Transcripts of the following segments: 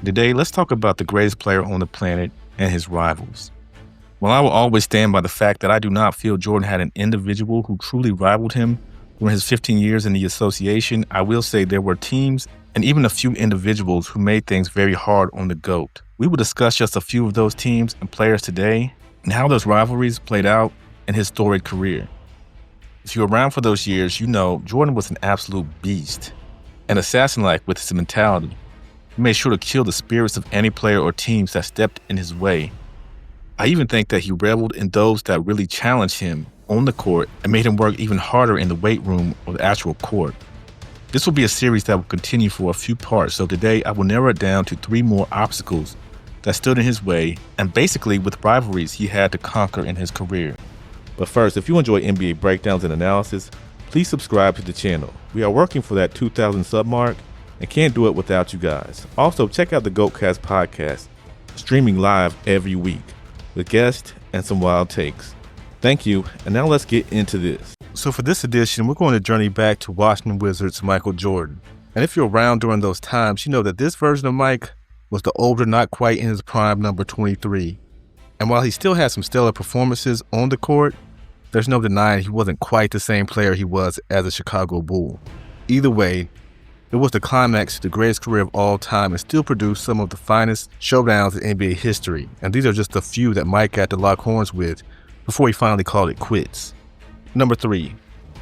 Today, let's talk about the greatest player on the planet and his rivals. While I will always stand by the fact that I do not feel Jordan had an individual who truly rivaled him during his 15 years in the association, I will say there were teams and even a few individuals who made things very hard on the GOAT. We will discuss just a few of those teams and players today and how those rivalries played out in his storied career. If you were around for those years, you know Jordan was an absolute beast, an assassin-like with his mentality. He made sure to kill the spirits of any player or teams that stepped in his way. I even think that he reveled in those that really challenged him on the court and made him work even harder in the weight room or the actual court. This will be a series that will continue for a few parts, so today I will narrow it down to 3 more obstacles that stood in his way and basically with rivalries he had to conquer in his career. But first, if you enjoy NBA breakdowns and analysis, please subscribe to the channel. We are working for that 2,000 sub mark and can't do it without you guys. Also, check out the GOATcast podcast, streaming live every week with guests and some wild takes. Thank you, and now let's get into this. So for this edition, we're going to journey back to Washington Wizards' Michael Jordan. And if you're around during those times, you know that this version of Mike was the older, not quite in his prime number 23. And while he still had some stellar performances on the court, there's no denying he wasn't quite the same player he was as a Chicago Bull. Either way, it was the climax to the greatest career of all time and still produced some of the finest showdowns in NBA history. And these are just a few that Mike had to lock horns with before he finally called it quits. Number 3,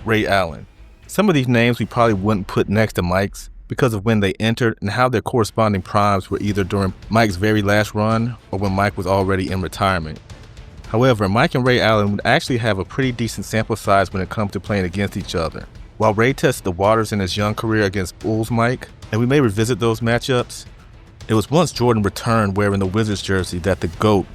Ray Allen. Some of these names we probably wouldn't put next to Mike's because of when they entered and how their corresponding primes were either during Mike's very last run or when Mike was already in retirement. However, Mike and Ray Allen would actually have a pretty decent sample size when it comes to playing against each other. While Ray tested the waters in his young career against Bulls Mike, and we may revisit those matchups, it was once Jordan returned wearing the Wizards jersey that the GOAT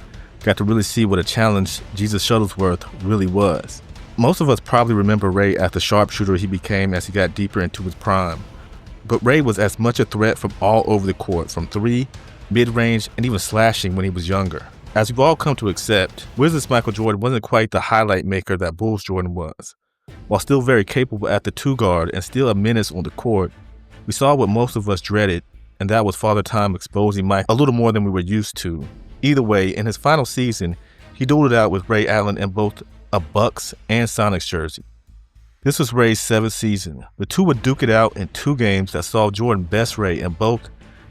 got to really see what a challenge Jesus Shuttlesworth really was. Most of us probably remember Ray as the sharpshooter he became as he got deeper into his prime. But Ray was as much a threat from all over the court, from 3, mid-range, and even slashing when he was younger. As we've all come to accept, Wizards Michael Jordan wasn't quite the highlight maker that Bulls Jordan was. While still very capable at the 2 guard and still a menace on the court, we saw what most of us dreaded, and that was Father Time exposing Mike a little more than we were used to. Either way, in his final season, he dueled it out with Ray Allen in both a Bucks and Sonics jersey. This was Ray's 7th season. The two would duke it out in 2 games that saw Jordan best Ray in both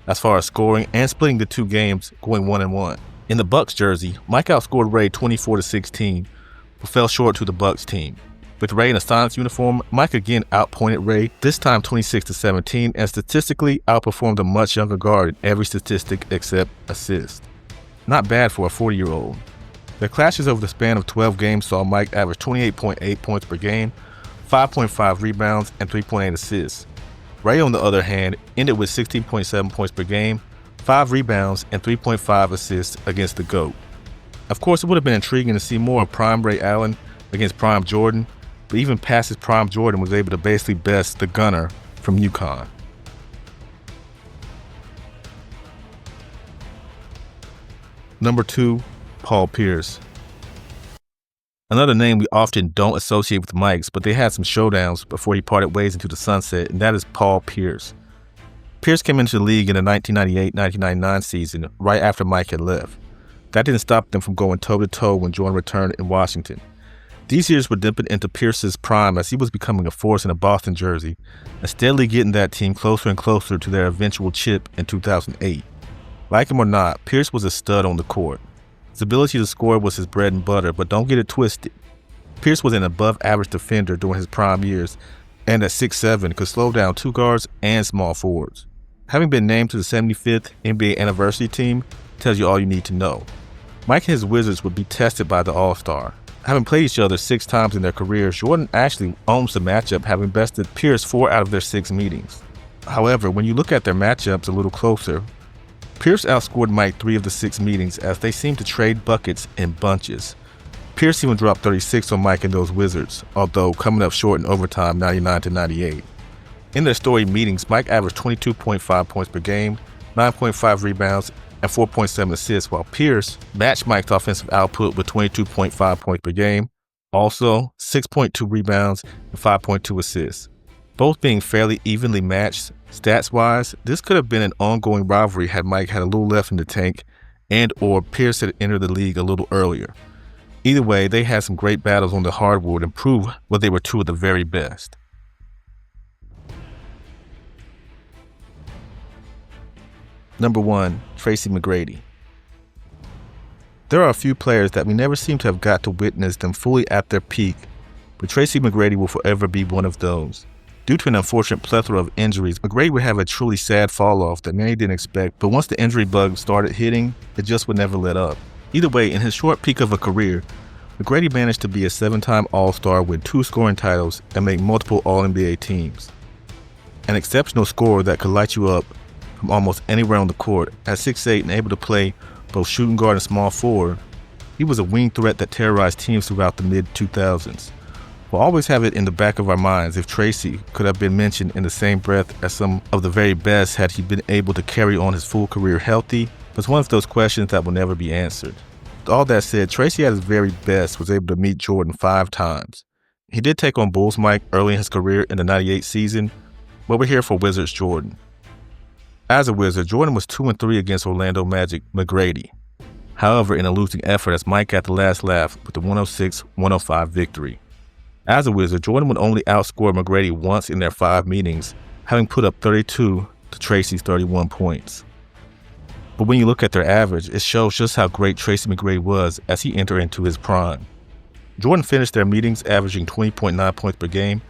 as far as scoring and splitting the 2 games going 1-1. In the Bucks jersey, Mike outscored Ray 24-16, but fell short to the Bucks team. With Ray in a Sonics uniform, Mike again outpointed Ray, this time 26-17, and statistically outperformed a much younger guard in every statistic except assist. Not bad for a 40-year-old. Their clashes over the span of 12 games saw Mike average 28.8 points per game, 5.5 rebounds, and 3.8 assists. Ray, on the other hand, ended with 16.7 points per game, 5 rebounds, and 3.5 assists against the GOAT. Of course, it would have been intriguing to see more of prime Ray Allen against prime Jordan, but even past his prime, Jordan was able to basically best the gunner from UConn. Number 2, Paul Pierce. Another name we often don't associate with Mike's, but they had some showdowns before he parted ways into the sunset, and that is Paul Pierce. Pierce came into the league in the 1998-1999 season, right after Mike had left. That didn't stop them from going toe-to-toe when Jordan returned in Washington. These years were dipping into Pierce's prime as he was becoming a force in a Boston jersey and steadily getting that team closer and closer to their eventual chip in 2008. Like him or not, Pierce was a stud on the court. His ability to score was his bread and butter, but don't get it twisted. Pierce was an above-average defender during his prime years, and at 6'7" could slow down 2 guards and small forwards. Having been named to the 75th NBA anniversary team tells you all you need to know. Mike and his Wizards would be tested by the All-Star. Having played each other 6 times in their careers, Jordan actually owns the matchup, having bested Pierce 4 out of their 6 meetings. However, when you look at their matchups a little closer, Pierce outscored Mike 3 of the 6 meetings as they seemed to trade buckets in bunches. Pierce even dropped 36 on Mike and those Wizards, although coming up short in overtime 99-98. In their storied meetings, Mike averaged 22.5 points per game, 9.5 rebounds, and 4.7 assists, while Pierce matched Mike's offensive output with 22.5 points per game, also 6.2 rebounds and 5.2 assists. Both being fairly evenly matched stats-wise, this could have been an ongoing rivalry had Mike had a little left in the tank and or Pierce had entered the league a little earlier. Either way, they had some great battles on the hardwood and proved what they were two of the very best. Number 1, Tracy McGrady. There are a few players that we never seem to have got to witness them fully at their peak, but Tracy McGrady will forever be one of those. Due to an unfortunate plethora of injuries, McGrady would have a truly sad fall-off that many didn't expect, but once the injury bug started hitting, it just would never let up. Either way, in his short peak of a career, McGrady managed to be a 7-time All-Star with 2 scoring titles and make multiple All-NBA teams. An exceptional scorer that could light you up from almost anywhere on the court. At 6'8" and able to play both shooting guard and small forward, he was a wing threat that terrorized teams throughout the mid-2000s. We'll always have it in the back of our minds if Tracy could have been mentioned in the same breath as some of the very best had he been able to carry on his full career healthy, but it's one of those questions that will never be answered. With all that said, Tracy at his very best was able to meet Jordan 5 times. He did take on Bulls Mike early in his career in the 98 season, but we're here for Wizards Jordan. As a Wizard, Jordan was 2-3 against Orlando Magic McGrady. However, in a losing effort as Mike got the last laugh with the 106-105 victory. As a Wizard, Jordan would only outscore McGrady once in their 5 meetings, having put up 32 to Tracy's 31 points. But when you look at their average, it shows just how great Tracy McGrady was as he entered into his prime. Jordan finished their meetings averaging 20.9 points per game,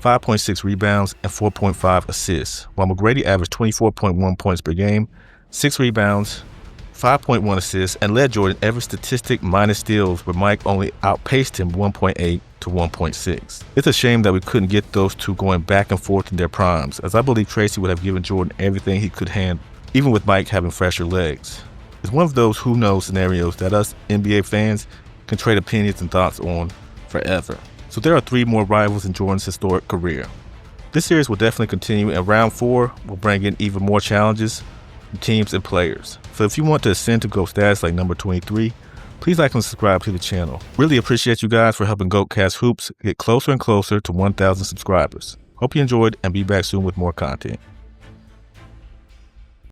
5.6 rebounds, and 4.5 assists, while McGrady averaged 24.1 points per game, 6 rebounds, 5.1 assists, and led Jordan every statistic minus steals, where Mike only outpaced him 1.8 to 1.6. It's a shame that we couldn't get those two going back and forth in their primes, as I believe Tracy would have given Jordan everything he could handle, even with Mike having fresher legs. It's one of those who knows scenarios that us NBA fans can trade opinions and thoughts on forever. So there are 3 more rivals in Jordan's historic career. This series will definitely continue, and round 4 will bring in even more challenges from teams and players. So if you want to ascend to GOAT status like number 23, please like and subscribe to the channel. Really appreciate you guys for helping GOATcast Hoops get closer and closer to 1,000 subscribers. Hope you enjoyed and be back soon with more content.